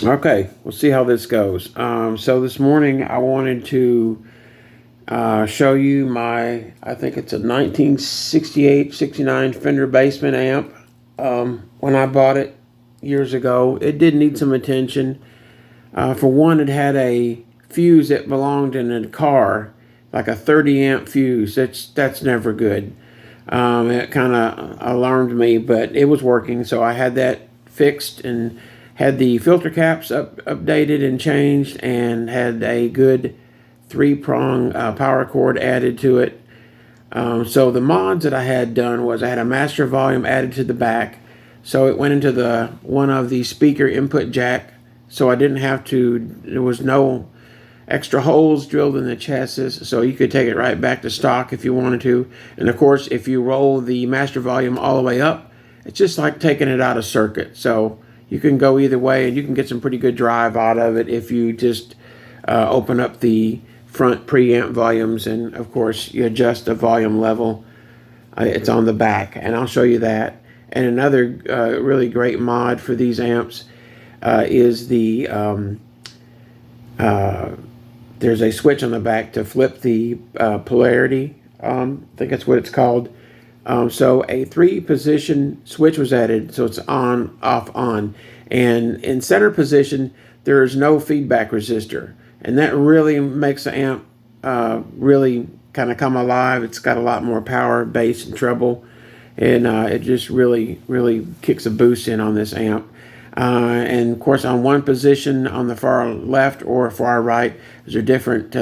Okay, we'll see how this goes. So this morning I wanted to show you I think it's a 1968-69 Fender Bassman amp. When I bought it years ago, it did need some attention. For one, it had a fuse that belonged in a car, like a 30 amp fuse. That's never good. It kind of alarmed me, but it was working, so I had that fixed and had the filter caps updated and changed, and had a good 3-prong power cord added to it. So the mods that I had done was I had a master volume added to the back, so it went into one of the speaker input jack, so I didn't have to. There was no extra holes drilled in the chassis, so you could take it right back to stock if you wanted to. And of course, if you roll the master volume all the way up, it's just like taking it out of circuit. So you can go either way, and you can get some pretty good drive out of it if you just open up the front preamp volumes, and of course you adjust the volume level. It's on the back, and I'll show you that. And another really great mod for these amps is there's a switch on the back to flip the polarity. I think that's what it's called. So a 3-position switch was added, so it's on, off, on. And in center position, there is no feedback resistor. And that really makes the amp really kind of come alive. It's got a lot more power, bass, and treble. And it just really, really kicks a boost in on this amp. And of course, on one position on the far left or far right, there's a different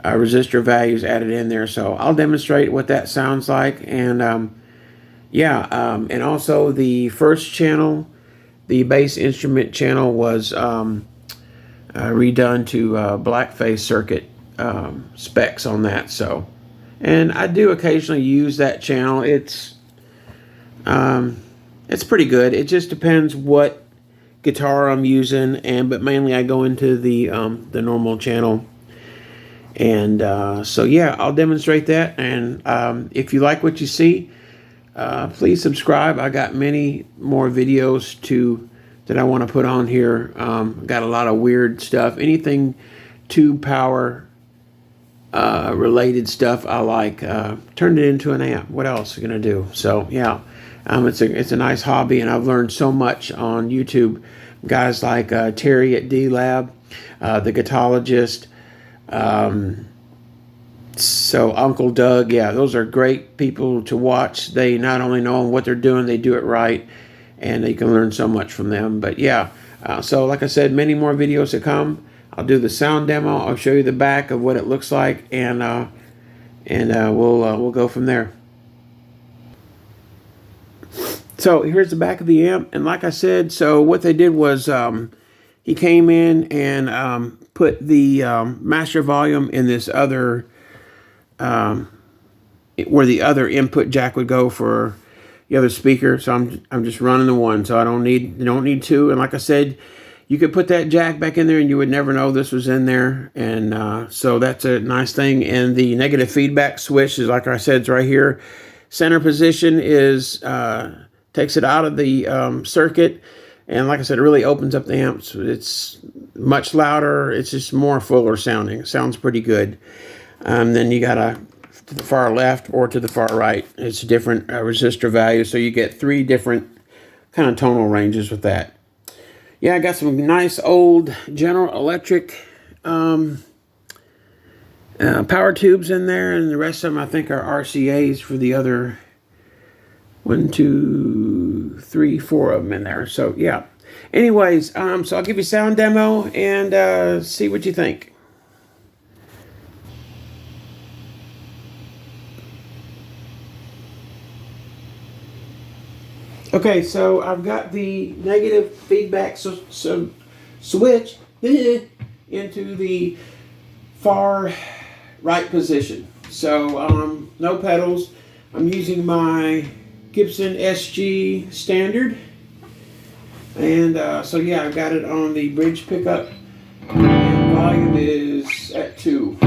resistor values added in there. So I'll demonstrate what that sounds like. And and also the first channel, the bass instrument channel, was redone to blackface circuit specs on that. So, and I do occasionally use that channel. It's pretty good. It just depends what guitar I'm using, but mainly I go into the normal channel. And so yeah, I'll demonstrate that. And if you like what you see, please subscribe. I got many more videos that I want to put on here. Got a lot of weird stuff. Anything tube power related stuff I like. Turned it into an amp. What else are you gonna do? So yeah, it's a nice hobby, and I've learned so much on YouTube. Guys like Terry at D Lab, the Guitologist. So Uncle Doug, yeah, those are great people to watch. They not only know what they're doing, they do it right, and you can learn so much from them. But yeah, so like I said, many more videos to come. I'll do the sound demo. I'll show you the back of what it looks like, and we'll go from there. So here's the back of the amp, and like I said, so what they did was he came in and put the master volume in this other where the other input jack would go for the other speaker. So I'm just running the one, so I don't need two. And like I said, you could put that jack back in there and you would never know this was in there. And so that's a nice thing. And the negative feedback switch is, like I said, it's right here. Center position is takes it out of the circuit. And like I said, it really opens up the amps. It's much louder. It's just more fuller sounding. It sounds pretty good. Then you got to the far left or to the far right. It's different resistor values. So you get 3 different kind of tonal ranges with that. Yeah, I got some nice old General Electric power tubes in there. And the rest of them, I think, are RCAs for the other 1, 2, 3, 4 of them in there. So yeah. Anyways, so I'll give you a sound demo and see what you think. Okay, so I've got the negative feedback switch into the far right position. So no pedals. I'm using my Gibson SG Standard. And so yeah, I've got it on the bridge pickup. And volume is at 2.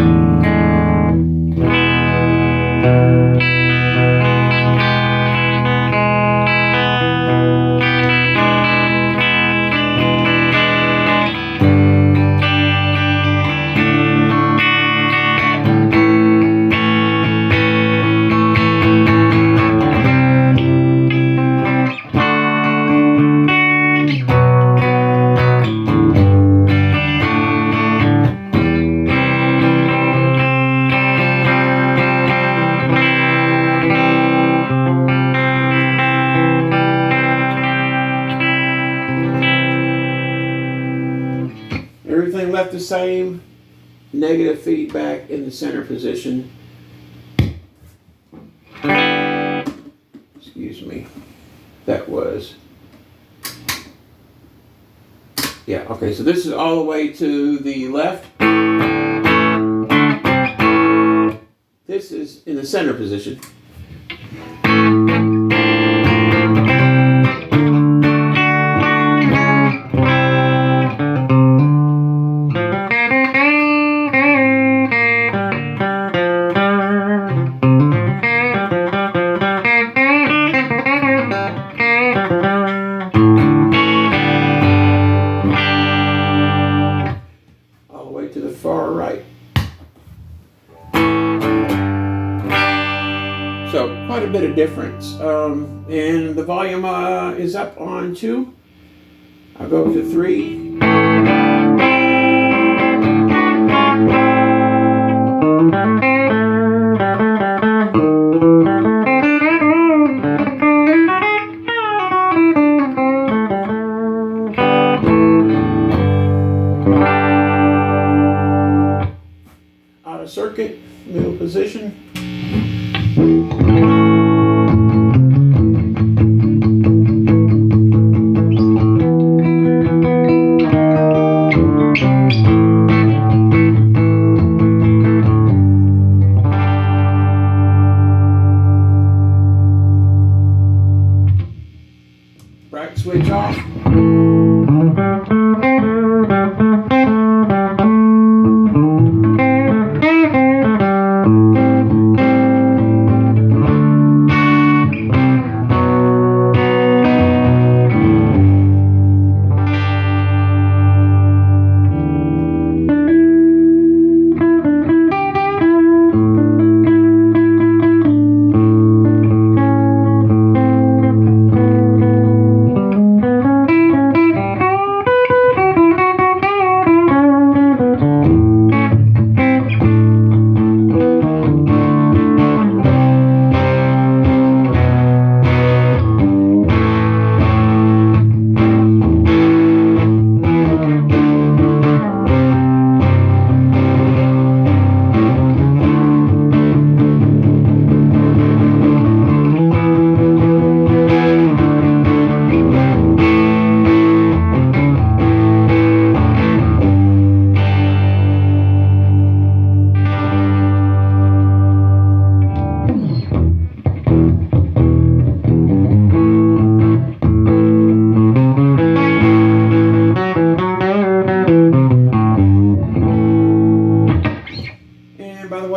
Everything left the same. Negative feedback in the center position. Excuse me. That was... Yeah, okay, so this is all the way to the left. This is in the center position. To the far right. So quite a bit of difference. And the volume is up on 2. I'll go to 3. Circuit, middle position. Bright switch off.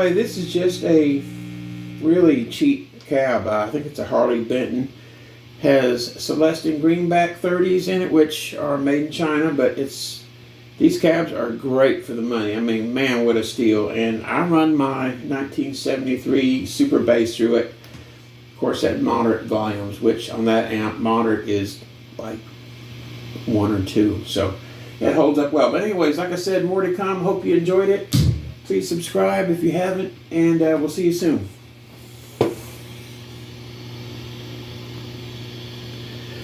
This is just a really cheap cab. I think it's a Harley Benton. Has Celestin Greenback 30s in it, which are made in China, but these cabs are great for the money. I mean, man, what a steal. And I run my 1973 Super Bass through it. Of course, at moderate volumes, which on that amp, moderate is like 1 or 2. So it holds up well. But anyways, like I said, more to come. Hope you enjoyed it. Please subscribe if you haven't, and we'll see you soon.